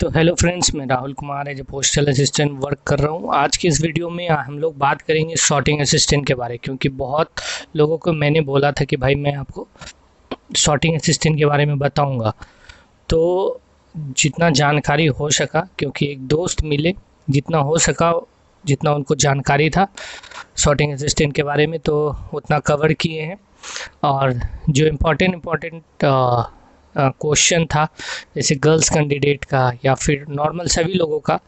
तो hello friends, मैं Rahul Kumar as a postal assistant work कर रहा हूँ। आज की इस वीडियो में हम लोग बात करेंगे सॉर्टिंग असिस्टेंट के बारे, क्योंकि बहुत लोगों को मैंने बोला था कि भाई मैं आपको सॉर्टिंग असिस्टेंट के बारे में बताऊंगा। तो जितना जानकारी हो सका, क्योंकि एक दोस्त मिले, जितना हो सका, जितना उनको जानकारी था सॉर्टिंग असिस्टेंट के बारे में, तो उतना कवर किए हैं। और जो इम्पोर्टेंट क्वेश्चन था, जैसे गर्ल्स कैंडिडेट का या फिर नॉर्मल सभी लोगों का,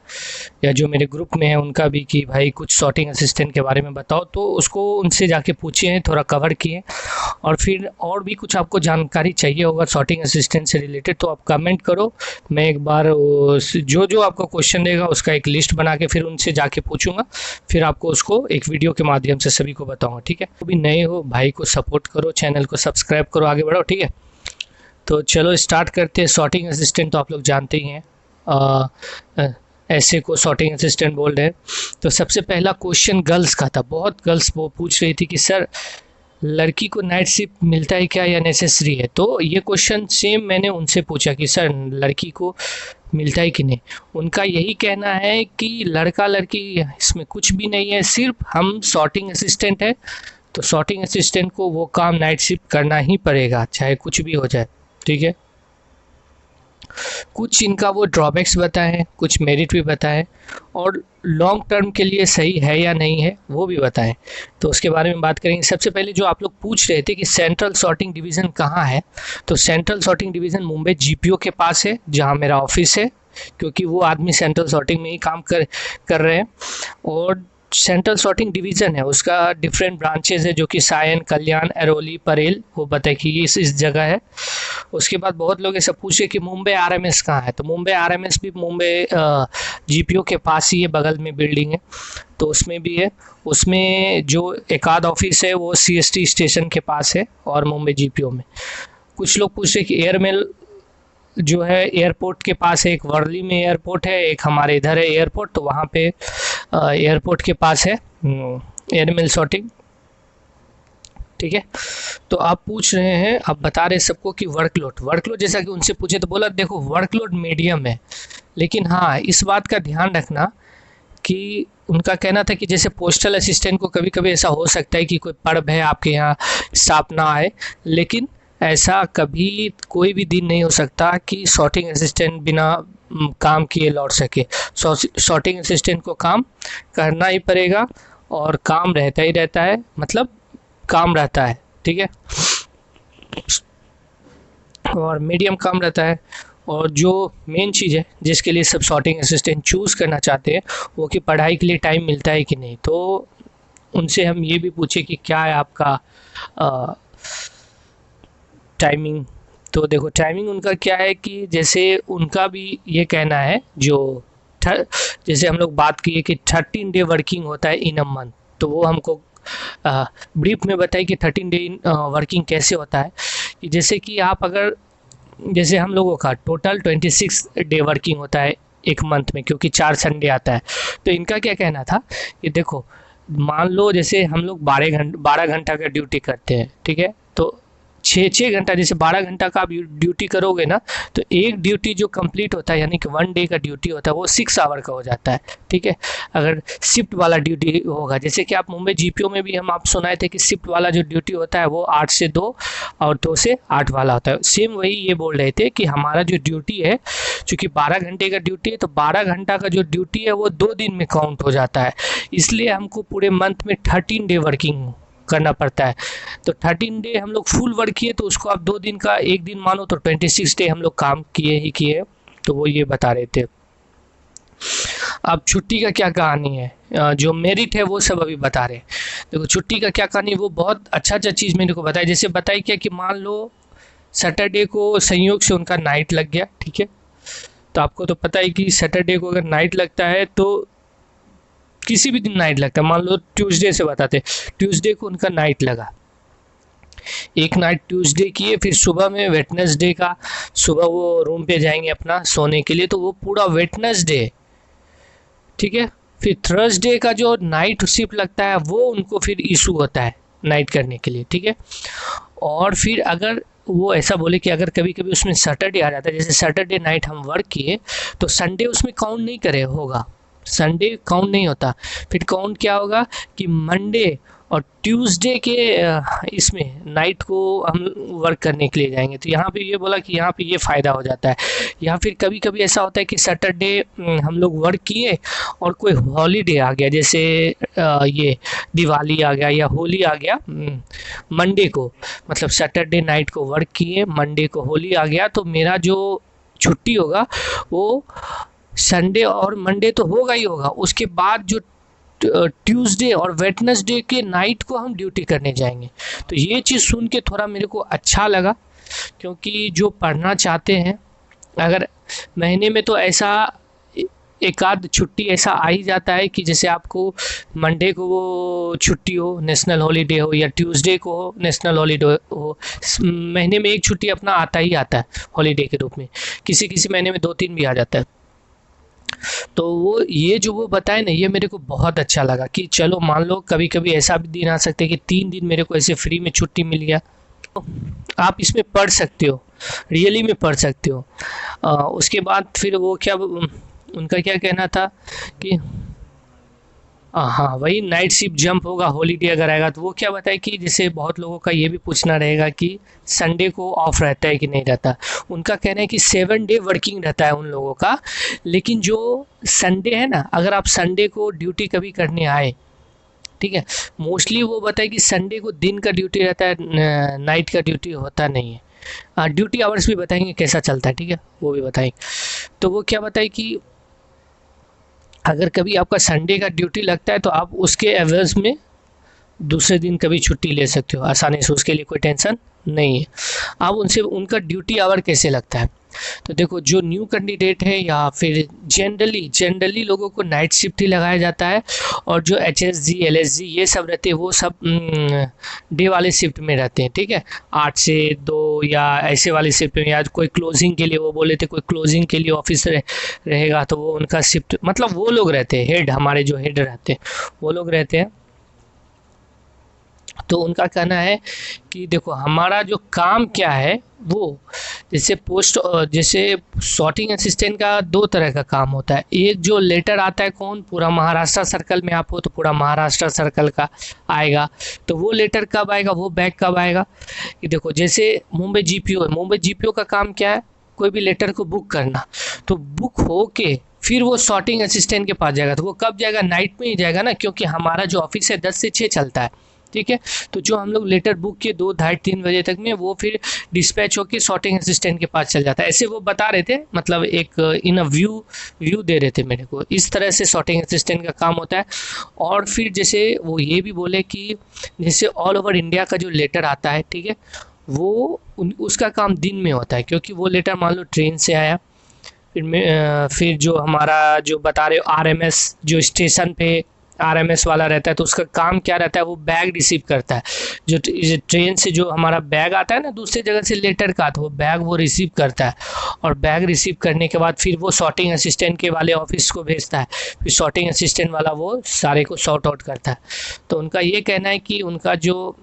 या जो मेरे ग्रुप में है उनका भी, कि भाई कुछ सॉर्टिंग असिस्टेंट के बारे में बताओ, तो उसको उनसे जाके पूछे हैं, थोड़ा कवर किए। और फिर और भी कुछ आपको जानकारी चाहिए होगा सॉर्टिंग असिस्टेंट से रिलेटेड, तो आप कमेंट करो। मैं एक बार जो जो आपका क्वेश्चन देगा उसका एक लिस्ट बना के फिर उनसे जाके पूछूंगा, फिर आपको उसको एक वीडियो के माध्यम से सभी को बताऊँगा। ठीक है, तो भी नए हो भाई को सपोर्ट करो, चैनल को सब्सक्राइब करो, आगे बढ़ो। ठीक है, तो चलो स्टार्ट करते हैं। सॉर्टिंग असिस्टेंट तो आप लोग जानते ही हैं, ऐसे को सॉर्टिंग असिस्टेंट बोल रहे हैं। तो सबसे पहला क्वेश्चन गर्ल्स का था। बहुत गर्ल्स वो पूछ रही थी कि सर लड़की को नाइट शिफ्ट मिलता है क्या या नेसेसरी है। तो ये क्वेश्चन सेम मैंने उनसे पूछा कि सर लड़की को मिलता है कि नहीं। उनका यही कहना है कि लड़का लड़की इसमें कुछ भी नहीं है, सिर्फ हम सॉर्टिंग असिस्टेंट है, तो सॉर्टिंग असिस्टेंट को वो काम नाइट शिफ्ट करना ही पड़ेगा, चाहे कुछ भी हो जाए। ठीक है, कुछ इनका वो ड्रॉबैक्स बताएं, कुछ मेरिट भी बताएं, और लॉन्ग टर्म के लिए सही है या नहीं है वो भी बताएं। तो उसके बारे में बात करेंगे। सबसे पहले जो आप लोग पूछ रहे थे कि सेंट्रल सॉर्टिंग डिवीज़न कहाँ है, तो central sorting division Mumbai GPO के पास है, जहाँ मेरा ऑफिस है, क्योंकि वो आदमी सेंट्रल सॉर्टिंग में ही काम कर रहे हैं। और सेंट्रल सॉर्टिंग डिवीज़न है, उसका डिफरेंट ब्रांचेज है, जो कि सायन, कल्याण, अरोली, परेल, वो बताए कि ये इस जगह है। उसके बाद बहुत लोग ऐसा पूछे कि मुंबई आरएमएस कहाँ है, तो मुंबई आरएमएस भी मुंबई जीपीओ के पास ही है, बगल में बिल्डिंग है, तो उसमें भी है। उसमें जो एक आध ऑफिस है वो सीएसटी स्टेशन के पास है, और मुंबई जीपीओ में। कुछ लोग पूछे कि एयरमेल जो है एयरपोर्ट के पास है, एक वर्ली में एयरपोर्ट है, एक हमारे इधर है एयरपोर्ट, तो वहाँ पे एयरपोर्ट के पास है एयरमेल सॉर्टिंग। ठीक है, तो आप पूछ रहे हैं, आप बता रहे सबको कि वर्कलोड जैसा कि उनसे पूछे तो बोला देखो वर्कलोड मीडियम है, लेकिन हाँ इस बात का ध्यान रखना कि उनका कहना था कि जैसे पोस्टल असिस्टेंट को कभी कभी ऐसा हो सकता है कि कोई पर्व है आपके यहाँ स्टाफ ना आए, लेकिन ऐसा कभी कोई भी दिन नहीं हो सकता कि सॉर्टिंग असिस्टेंट बिना काम किए लौट सके। सॉर्टिंग असिस्टेंट को काम करना ही पड़ेगा, और काम रहता ही रहता है, मतलब काम रहता है। ठीक है, और मीडियम काम रहता है। और जो मेन चीज़ है जिसके लिए सब सॉर्टिंग असिस्टेंट चूज़ करना चाहते हैं, वो कि पढ़ाई के लिए टाइम मिलता है कि नहीं। तो उनसे हम ये भी पूछे कि क्या है आपका टाइमिंग। तो देखो टाइमिंग उनका क्या है कि जैसे उनका भी ये कहना है, जो जैसे हम लोग बात किए कि 13 डे वर्किंग होता है इन अ मंथ, तो वो हमको ब्रीफ में बताइए कि 13 डे वर्किंग कैसे होता है। कि जैसे कि आप अगर, जैसे हम लोगों का टोटल 26 डे वर्किंग होता है एक मंथ में, क्योंकि 4 संडे आता है। तो इनका क्या कहना था कि देखो मान लो जैसे हम लोग 12 घंटा का ड्यूटी करते हैं, ठीक है, तो 6 घंटा, जैसे 12 घंटा का आप ड्यूटी करोगे ना, तो एक ड्यूटी जो कंप्लीट होता है, यानी कि 1 डे का ड्यूटी होता है, वो 6 आवर का हो जाता है। ठीक है, अगर शिफ्ट वाला ड्यूटी होगा, जैसे कि आप मुंबई जीपीओ में भी हम आप सुनाए थे कि शिफ्ट वाला जो ड्यूटी होता है वो 8 से 2 और 2 से 8 वाला होता है। सेम वही ये बोल रहे थे कि हमारा जो ड्यूटी है, चूँकि 12 घंटे का ड्यूटी है, तो 12 घंटा का जो ड्यूटी है वो 2 दिन में काउंट हो जाता है, इसलिए हमको पूरे मंथ में 13 डे वर्किंग करना पड़ता है। तो 13 डे हम लोग फुल वर्क किए, तो उसको आप 2 दिन का एक दिन मानो, तो 26 डे हम लोग काम किए ही किए। तो वो ये बता रहे थे। अब छुट्टी का क्या कहानी है, जो मेरिट है वो सब अभी बता रहे हैं। देखो छुट्टी का क्या कहानी, वो बहुत अच्छा चीज़ मेरे को बताया। जैसे बताई क्या कि मान लो सैटरडे को संयोग से उनका नाइट लग गया, ठीक है, तो आपको तो पता है कि सैटरडे को अगर नाइट लगता है, तो किसी भी दिन नाइट लगता है, मान लो ट्यूसडे से बताते, ट्यूसडे को उनका नाइट लगा, एक नाइट ट्यूसडे किए, फिर सुबह में वेडनेसडे का सुबह वो रूम पे जाएंगे अपना सोने के लिए, तो वो पूरा वेडनेसडे, ठीक है, फिर थर्सडे का जो नाइट शिफ्ट लगता है वो उनको फिर इशू होता है नाइट करने के लिए। ठीक है, और फिर अगर वो ऐसा बोले कि अगर कभी कभी उसमें सैटरडे आ जाता है, जैसे सैटरडे नाइट हम वर्क किए तो संडे उसमें काउंट नहीं करे होगा, संडे काउंट नहीं होता। फिर काउंट क्या होगा कि मंडे और ट्यूसडे के इसमें नाइट को हम वर्क करने के लिए जाएंगे। तो यहाँ पे ये बोला कि यहाँ पे ये फ़ायदा हो जाता है। या फिर कभी कभी ऐसा होता है कि सैटरडे हम लोग वर्क किए और कोई हॉलीडे आ गया, जैसे ये दिवाली आ गया या होली आ गया मंडे को, मतलब सैटरडे नाइट को वर्क किए, मंडे को होली आ गया, तो मेरा जो छुट्टी होगा वो संडे और मंडे तो होगा ही होगा, उसके बाद जो ट्यूसडे और वेडनेसडे के नाइट को हम ड्यूटी करने जाएंगे। तो ये चीज़ सुन के थोड़ा मेरे को अच्छा लगा, क्योंकि जो पढ़ना चाहते हैं, अगर महीने में तो ऐसा एक आध छुट्टी ऐसा आ ही जाता है कि जैसे आपको मंडे को वो छुट्टी हो, नेशनल हॉलीडे हो, या ट्यूसडे को हो, नेशनल हॉलीडे हो, महीने में एक छुट्टी अपना आता ही आता है हॉलीडे के रूप में, किसी किसी महीने में 2-3 भी आ जाता है। तो वो ये जो वो बताए ना, ये मेरे को बहुत अच्छा लगा कि चलो मान लो कभी कभी ऐसा भी दिन आ सकते हैं कि 3 दिन मेरे को ऐसे फ्री में छुट्टी मिल गया, तो आप इसमें पढ़ सकते हो, रियली में पढ़ सकते हो। उसके बाद फिर वो क्या उनका क्या कहना था कि हाँ वही नाइट शिफ्ट जंप होगा हॉलीडे अगर आएगा, तो वो क्या बताए कि जैसे बहुत लोगों का ये भी पूछना रहेगा कि संडे को ऑफ रहता है कि नहीं रहता। उनका कहना है कि 7 डे वर्किंग रहता है उन लोगों का, लेकिन जो संडे है ना, अगर आप संडे को ड्यूटी कभी करने आए, ठीक है, मोस्टली वो बताए कि संडे को दिन का ड्यूटी रहता है, नाइट का ड्यूटी होता नहीं है। ड्यूटी आवर्स भी बताएंगे कैसा चलता है, ठीक है, वो भी बताएंगे। तो वो क्या बताए कि अगर कभी आपका संडे का ड्यूटी लगता है तो आप उसके एवरेज में दूसरे दिन कभी छुट्टी ले सकते हो आसानी से, उसके लिए कोई टेंशन नहीं है। आप उनसे उनका ड्यूटी आवर कैसे लगता है, तो देखो जो न्यू कैंडिडेट है या फिर जनरली लोगों को नाइट शिफ्ट ही लगाया जाता है, और जो HSG LSG ये सब रहते हैं वो सब डे वाले शिफ्ट में रहते हैं, ठीक है, 8 से 2 या ऐसे वाले शिफ्ट में, या कोई क्लोजिंग के लिए वो बोले थे कोई क्लोजिंग के लिए ऑफिस रहेगा तो वो उनका शिफ्ट, मतलब वो लोग रहते हैं हेड, हमारे जो हेड रहते हैं वो लोग रहते हैं। तो उनका कहना है कि देखो हमारा जो काम क्या है वो, जैसे सॉर्टिंग असिस्टेंट का 2 तरह का काम होता है। एक जो लेटर आता है कौन, पूरा महाराष्ट्र सर्कल में आप हो तो पूरा महाराष्ट्र सर्कल का आएगा। तो वो लेटर कब आएगा, वो बैग कब आएगा कि देखो जैसे मुंबई GPO है, मुंबई GPO का काम क्या है, कोई भी लेटर को बुक करना, तो बुक हो के फिर वो सॉर्टिंग असिस्टेंट के पास जाएगा। तो वो कब जाएगा, नाइट में ही जाएगा ना, क्योंकि हमारा जो ऑफिस है 10 से 6 चलता है, ठीक है। तो जो हम लोग लेटर बुक किए 2, ढाई 3 बजे तक में, वो फिर डिस्पैच होकर सॉर्टिंग असिस्टेंट के पास चल जाता है। ऐसे वो बता रहे थे, मतलब एक इन अ व्यू दे रहे थे मेरे को, इस तरह से सॉर्टिंग असिस्टेंट का काम होता है। और फिर जैसे वो ये भी बोले कि जैसे ऑल ओवर इंडिया का जो लेटर आता है, ठीक है, वो उसका काम दिन में होता है, क्योंकि वो लेटर मान लो ट्रेन से आया, फिर जो हमारा जो बता रहे हो RMS जो स्टेशन पे RMS वाला रहता है, तो उसका काम क्या रहता है, वो बैग रिसीव करता है। जो ट्रेन से जो हमारा बैग आता है ना दूसरी जगह से लेटर का, तो वो बैग वो रिसीव करता है, और बैग रिसीव करने के बाद फिर वो सॉर्टिंग असिस्टेंट के वाले ऑफिस को भेजता है, फिर सॉर्टिंग असिस्टेंट वाला वो सारे को सॉर्ट आउट करता है। तो उनका ये कहना है कि उनका जो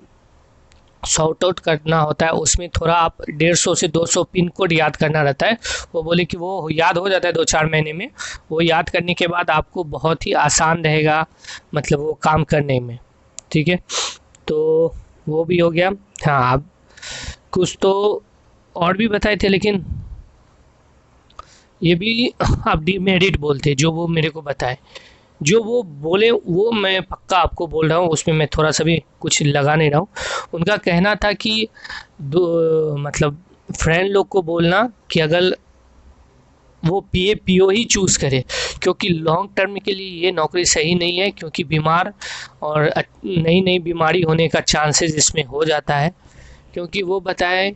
सॉर्ट आउट करना होता है उसमें थोड़ा आप 150 से 200 पिन कोड याद करना रहता है। वो बोले कि वो याद हो जाता है 2-4 महीने में, वो याद करने के बाद आपको बहुत ही आसान रहेगा, मतलब वो काम करने में, ठीक है। तो वो भी हो गया। हाँ, आप कुछ तो और भी बताए थे, लेकिन ये भी आप डीमेरिट बोलते जो वो मेरे को बताए, जो वो बोले वो मैं पक्का आपको बोल रहा हूँ, उसमें मैं थोड़ा सा भी कुछ लगा नहीं रहा हूँ। उनका कहना था कि मतलब फ्रेंड लोग को बोलना कि अगर वो PO ही चूज़ करे, क्योंकि लॉन्ग टर्म के लिए ये नौकरी सही नहीं है, क्योंकि बीमार और नई नई बीमारी होने का चांसेस इसमें हो जाता है। क्योंकि वो बताए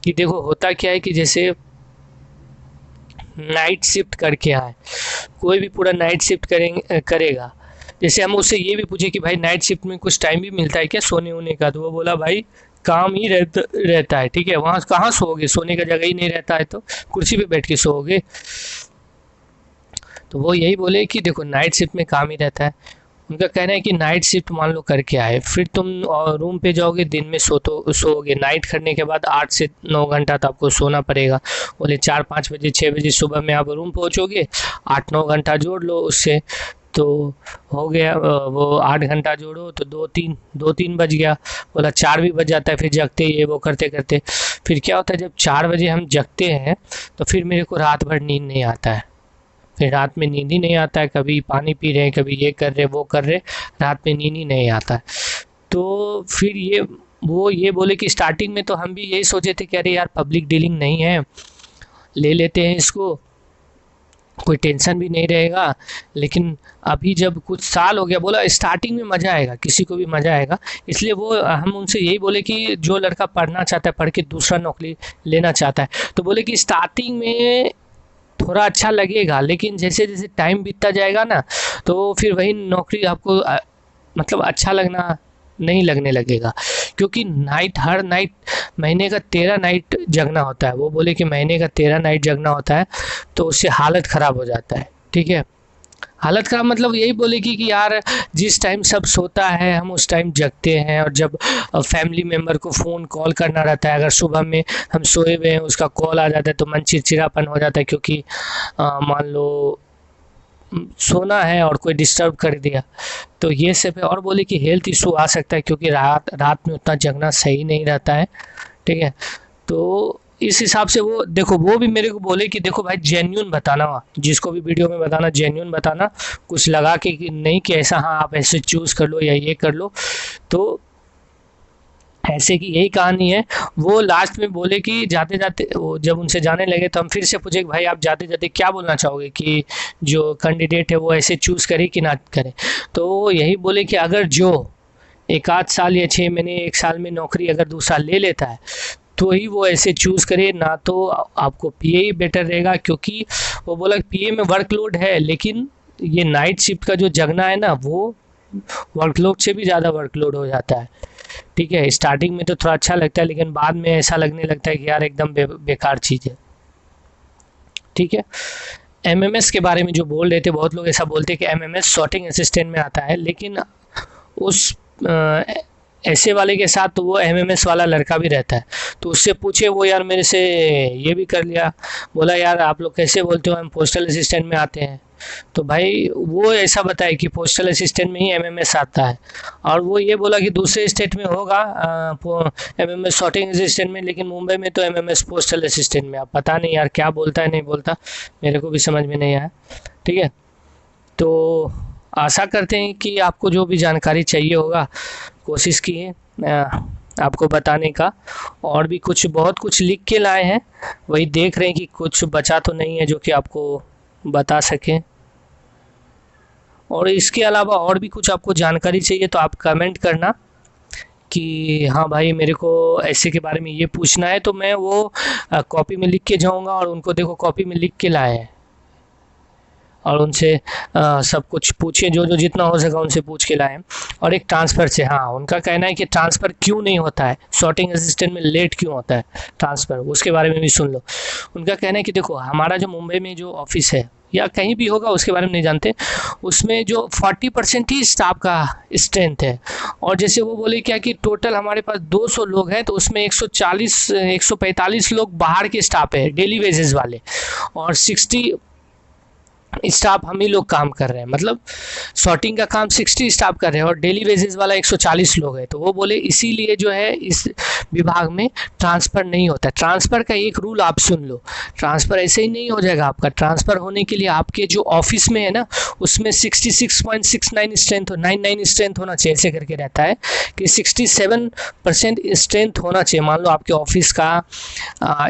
कि देखो होता क्या है कि जैसे नाइट शिफ्ट करके आए, कोई भी पूरा नाइट शिफ्ट करेगा, जैसे हम उससे ये भी पूछे कि भाई नाइट शिफ्ट में कुछ टाइम भी मिलता है क्या सोने वोने का, तो वो बोला भाई काम ही रहता है, ठीक है, वहाँ कहाँ सोओगे, सोने का जगह ही नहीं रहता है, तो कुर्सी पे बैठ के सोओगे। तो वो यही बोले कि देखो नाइट शिफ्ट में काम ही रहता है। उनका कहना है कि नाइट शिफ्ट मान लो करके आए, फिर तुम रूम पे जाओगे, दिन में सोओगे, नाइट करने के बाद 8 से 9 घंटा तो आपको सोना पड़ेगा। बोले 4-5 बजे 6 बजे सुबह में आप रूम पहुंचोगे, 8-9 घंटा जोड़ लो उससे, तो हो गया वो 8 घंटा जोड़ो तो 2-3 बज गया। बोला 4 भी बज जाता है फिर जगते ये वो करते करते। फिर क्या होता है, जब 4 बजे हम जगते हैं तो फिर मेरे को रात भर नींद नहीं आता है, फिर रात में नींद ही नहीं आता है, कभी पानी पी रहे हैं, कभी ये कर रहे वो कर रहे, रात में नींद ही नहीं आता है। तो फिर ये बोले कि स्टार्टिंग में तो हम भी यही सोचे थे कि अरे यार पब्लिक डीलिंग नहीं है, ले लेते हैं इसको, कोई टेंशन भी नहीं रहेगा। लेकिन अभी जब कुछ साल हो गया, बोला स्टार्टिंग में मज़ा आएगा, किसी को भी मज़ा आएगा, इसलिए वो हम उनसे यही बोले कि जो लड़का पढ़ना चाहता है, पढ़ के दूसरा नौकरी लेना चाहता है, तो बोले कि स्टार्टिंग में थोड़ा अच्छा लगेगा, लेकिन जैसे जैसे टाइम बीतता जाएगा ना, तो फिर वही नौकरी आपको मतलब अच्छा लगना नहीं लगने लगेगा। क्योंकि हर नाइट महीने का 13 नाइट जगना होता है। वो बोले कि महीने का 13 नाइट जगना होता है, तो उससे हालत ख़राब हो जाता है। ठीक है, हालत ख़राब मतलब यही बोले कि यार जिस टाइम सब सोता है हम उस टाइम जगते हैं, और जब फैमिली मेम्बर को फ़ोन कॉल करना रहता है, अगर सुबह में हम सोए हुए हैं उसका कॉल आ जाता है तो मन चिड़चिड़ापन हो जाता है, क्योंकि मान लो सोना है और कोई डिस्टर्ब कर दिया, तो ये सब है। और बोले कि हेल्थ इशू आ सकता है, क्योंकि रात में उतना जगना सही नहीं रहता है। ठीक है, तो इस हिसाब से वो देखो, वो भी मेरे को बोले कि देखो भाई जेन्युइन बताना, जिसको भी वीडियो में बताना जेन्युइन बताना, कुछ लगा के कि नहीं कि ऐसा हाँ आप ऐसे चूज़ कर लो या ये कर लो, तो ऐसे की यही कहानी है। वो लास्ट में बोले कि जाते जाते वो जब उनसे जाने लगे तो हम फिर से पूछे कि भाई आप जाते जाते क्या बोलना चाहोगे कि जो कैंडिडेट है वो ऐसे चूज़ करे कि ना करे। तो वो यही बोले कि अगर जो 1 आध साल या 6 महीने 1 साल में नौकरी अगर दूसरा ले लेता है तो ही वो ऐसे चूज़ करे, ना तो आपको पीए ही बेटर रहेगा। क्योंकि वो बोला पीए में वर्कलोड है, लेकिन ये नाइट शिफ्ट का जो जगना है ना, वो वर्कलोड से भी ज़्यादा वर्कलोड हो जाता है। ठीक है, स्टार्टिंग में तो थोड़ा अच्छा लगता है, लेकिन बाद में ऐसा लगने लगता है कि यार एकदम बेकार चीज़ है। ठीक है, एमएमएस के बारे में जो बोल रहे थे, बहुत लोग ऐसा बोलते हैं कि एमएमएस सॉर्टिंग असिस्टेंट में आता है, लेकिन उस ऐसे वाले के साथ तो वो एमएमएस वाला लड़का भी रहता है, तो उससे पूछे, वो यार मेरे से ये भी कर लिया। बोला यार आप लोग कैसे बोलते हो हम पोस्टल असिस्टेंट में आते हैं, तो भाई वो ऐसा बताए कि पोस्टल असिस्टेंट में ही एमएमएस आता है। और वो ये बोला कि दूसरे स्टेट में होगा एमएमएस सॉर्टिंग असिस्टेंट में, लेकिन मुंबई में तो एमएमएस पोस्टल असिस्टेंट में। अब पता नहीं यार क्या बोलता है नहीं बोलता, मेरे को भी समझ में नहीं आया। ठीक है, तो आशा करते हैं कि आपको जो भी जानकारी चाहिए होगा कोशिश किए आपको बताने का। और भी बहुत कुछ लिख के लाए हैं, वही देख रहे हैं कि कुछ बचा तो नहीं है जो कि आपको बता सकें। और इसके अलावा और भी कुछ आपको जानकारी चाहिए तो आप कमेंट करना कि हाँ भाई मेरे को ऐसे के बारे में ये पूछना है, तो मैं वो कॉपी में लिख के जाऊँगा। और उनको देखो कॉपी में लिख के लाए हैं, और उनसे सब कुछ पूछे, जो जितना हो सका उनसे पूछ के लाए। और एक ट्रांसफ़र से, हाँ उनका कहना है कि ट्रांसफ़र क्यों नहीं होता है, सॉर्टिंग असिस्टेंट में लेट क्यों होता है ट्रांसफ़र, उसके बारे में भी सुन लो। उनका कहना है कि देखो हमारा जो मुंबई में जो ऑफिस है या कहीं भी होगा उसके बारे में नहीं जानते, उसमें जो 40% ही स्टाफ का स्ट्रेंथ है। और जैसे वो बोले क्या कि टोटल हमारे पास 200 लोग हैं, तो उसमें 145 लोग बाहर के स्टाफ है डेली बेसिस वाले, और 60 स्टाफ हम ही लोग काम कर रहे हैं। मतलब सॉर्टिंग का काम 60 स्टाफ कर रहे हैं और डेली बेसिस वाला 140 लोग हैं। तो वो बोले इसीलिए जो है इस विभाग में ट्रांसफ़र नहीं होता। ट्रांसफ़र का एक रूल आप सुन लो, ट्रांसफ़र ऐसे ही नहीं हो जाएगा आपका। ट्रांसफ़र होने के लिए आपके जो ऑफिस में है ना, उसमें 66.69 स्ट्रेंथ हो, 99 स्ट्रेंथ होना चाहिए। ऐसे करके रहता है कि 67% स्ट्रेंथ होना चाहिए। मान लो आपके ऑफिस का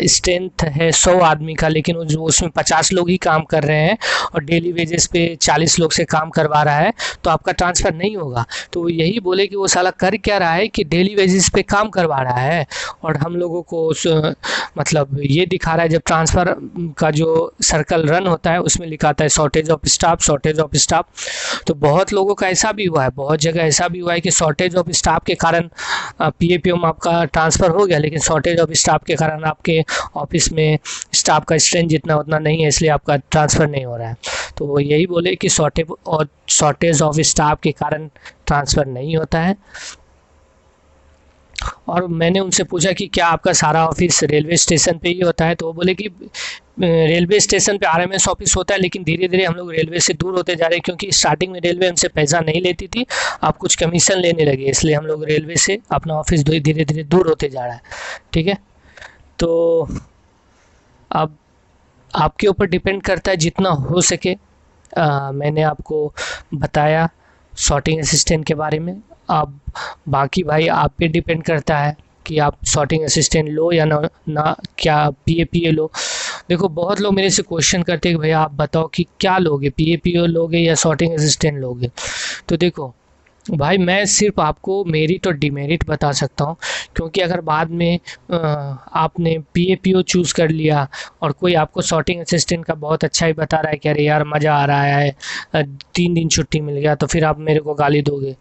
स्ट्रेंथ है 100 आदमी का, लेकिन उसमें 50 लोग ही काम कर रहे हैं और डेली वेजेस पे 40 लोग से काम करवा रहा है, तो आपका ट्रांसफ़र नहीं होगा। तो यही बोले कि वो साला कर क्या रहा है कि डेली वेजेस पे काम करवा रहा है, और हम लोगों को मतलब ये दिखा रहा है। जब ट्रांसफ़र का जो सर्कल रन होता है उसमें लिखा आता है shortage of staff, shortage of staff. तो बहुत लोगों का ऐसा भी हुआ है, बहुत जगह ऐसा भी हुआ है कि शॉर्टेज ऑफ स्टाफ के कारण पीएपीओ आपका ट्रांसफ़र हो गया, लेकिन शॉर्टेज ऑफ स्टाफ के कारण आपके ऑफिस में स्टाफ का स्ट्रेंथ जितना उतना नहीं है, इसलिए आपका ट्रांसफ़र नहीं हो रहा है। तो वो यही बोले कि शॉर्टेज ऑफ स्टाफ के कारण ट्रांसफ़र नहीं होता है। और मैंने उनसे पूछा कि क्या आपका सारा ऑफिस रेलवे स्टेशन पे ही होता है, तो वो बोले कि रेलवे स्टेशन पे आरएमएस ऑफिस होता है, लेकिन धीरे धीरे हम लोग रेलवे से दूर होते जा रहे हैं, क्योंकि स्टार्टिंग में रेलवे हमसे पैसा नहीं लेती थी, आप कुछ कमीशन लेने लगे, इसलिए हम लोग रेलवे से अपना ऑफिस धीरे धीरे दूर होते जा रहा है। ठीक है, तो अब आपके ऊपर डिपेंड करता है, जितना हो सके मैंने आपको बताया सॉर्टिंग असिस्टेंट के बारे में। अब बाकी भाई आप पे डिपेंड करता है कि आप सॉर्टिंग असिस्टेंट लो या ना क्या पीएपीओ लो। देखो बहुत लोग मेरे से क्वेश्चन करते हैं कि भैया आप बताओ कि क्या लोगे, पीएपीओ लोगे या सॉर्टिंग असिस्टेंट लोगे। तो देखो भाई मैं सिर्फ आपको मेरिट और डिमेरिट बता सकता हूँ, क्योंकि अगर बाद में आपने पीएपीओ चूज़ कर लिया और कोई आपको सॉर्टिंग असिस्टेंट का बहुत अच्छा ही बता रहा है कि अरे यार मज़ा आ रहा है, 3 दिन छुट्टी मिल गया, तो फिर आप मेरे को गाली दोगे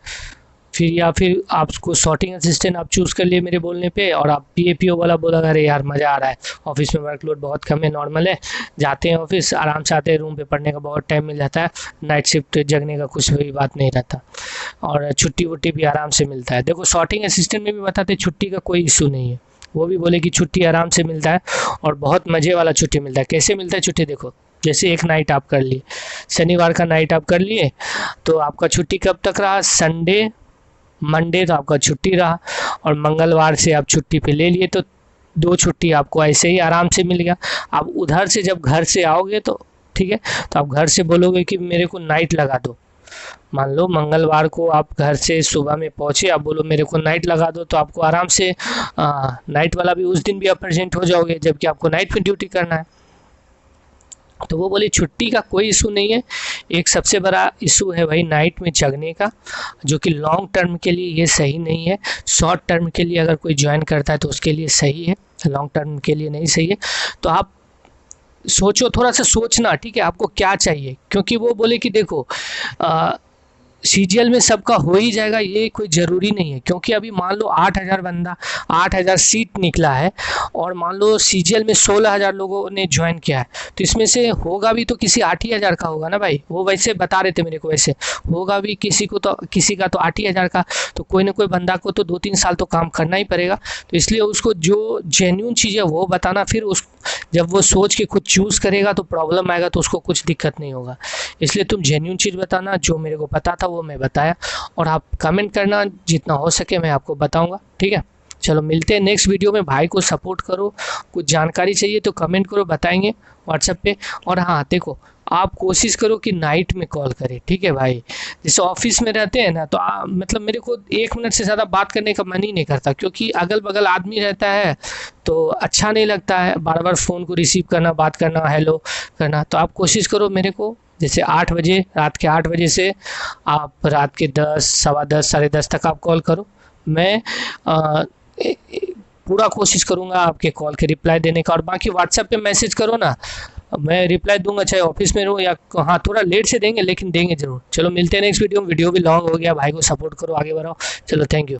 फिर, या फिर आपको सॉर्टिंग असिस्टेंट आप चूज़ कर लिए मेरे बोलने पे और आप पीएपीओ वाला बोला अरे यार मज़ा आ रहा है, ऑफिस में वर्कलोड बहुत कम है, नॉर्मल है, जाते हैं ऑफिस आराम से आते हैं, रूम पे पढ़ने का बहुत टाइम मिल जाता है, नाइट शिफ्ट जगने का कुछ भी बात नहीं रहता और छुट्टी वुट्टी भी आराम से मिलता है। देखो सॉर्टिंग असिस्टेंट में भी बताते छुट्टी का कोई इशू नहीं है, वो भी बोले कि छुट्टी आराम से मिलता है और बहुत मज़े वाला छुट्टी मिलता है। कैसे मिलता है छुट्टी, देखो जैसे एक नाइट आप कर लिए, शनिवार का नाइट आप कर लिए, तो आपका छुट्टी कब तक रहा, संडे मंडे तो आपका छुट्टी रहा, और मंगलवार से आप छुट्टी पे ले लिए, तो 2 छुट्टी आपको ऐसे ही आराम से मिल गया। आप उधर से जब घर से आओगे तो ठीक है, तो आप घर से बोलोगे कि मेरे को नाइट लगा दो। मान लो मंगलवार को आप घर से सुबह में पहुँचे, आप बोलो मेरे को नाइट लगा दो, तो आपको आराम से नाइट वाला भी उस दिन भी आप प्रेजेंट हो जाओगे, जबकि आपको नाइट में ड्यूटी करना है। तो वो बोले छुट्टी का कोई इशू नहीं है, एक सबसे बड़ा इशू है भाई नाइट में जगने का, जो कि लॉन्ग टर्म के लिए ये सही नहीं है। शॉर्ट टर्म के लिए अगर कोई ज्वाइन करता है तो उसके लिए सही है, लॉन्ग टर्म के लिए नहीं सही है। तो आप सोचो, थोड़ा सा सोचना, ठीक है, आपको क्या चाहिए, क्योंकि वो बोले कि देखो सीजीएल में सबका हो ही जाएगा ये कोई ज़रूरी नहीं है, क्योंकि अभी मान लो 8000 बंदा 8000 सीट निकला है और मान लो सीजीएल में 16000 लोगों ने ज्वाइन किया है, तो इसमें से होगा भी तो किसी 8000 का होगा ना भाई। वो वैसे बता रहे थे मेरे को, वैसे होगा भी किसी को, तो किसी का तो 8000 का, तो कोई ना कोई बंदा को तो 2-3 साल तो काम करना ही पड़ेगा। तो इसलिए उसको जो जेन्यून चीज़ है वो बताना, फिर उस जब वो सोच के खुद चूज़ करेगा तो प्रॉब्लम आएगा, तो उसको कुछ दिक्कत नहीं होगा। इसलिए तुम जेन्यून चीज़ बताना, जो मेरे को पता था वो मैं बताया, और आप कमेंट करना, जितना हो सके मैं आपको बताऊंगा। ठीक है, चलो मिलते हैं नेक्स्ट वीडियो में। भाई को सपोर्ट करो, कुछ जानकारी चाहिए तो कमेंट करो, बताएंगे व्हाट्सएप पे। और हाँ देखो, आप कोशिश करो कि नाइट में कॉल करें, ठीक है भाई। जैसे ऑफिस में रहते हैं ना, तो मतलब मेरे को 1 मिनट से ज़्यादा बात करने का मन ही नहीं करता, क्योंकि अगल बगल आदमी रहता है तो अच्छा नहीं लगता है बार बार फ़ोन को रिसीव करना, बात करना, हेलो करना। तो आप कोशिश करो मेरे को जैसे 8 बजे, रात के 8 बजे से आप रात के 10, सवा 10, साढ़े 10 तक आप कॉल करो। मैं पूरा कोशिश करूँगा आपके कॉल के रिप्लाई देने का, और बाकी व्हाट्सएप पे मैसेज करो ना, मैं रिप्लाई दूंगा, चाहे ऑफिस में रहूँ या हाँ, थोड़ा लेट से देंगे लेकिन देंगे ज़रूर। चलो मिलते हैं नेक्स्ट वीडियो में। वीडियो भी लॉन्ग हो गया, भाई को सपोर्ट करो, आगे बढ़ाओ। चलो थैंक यू।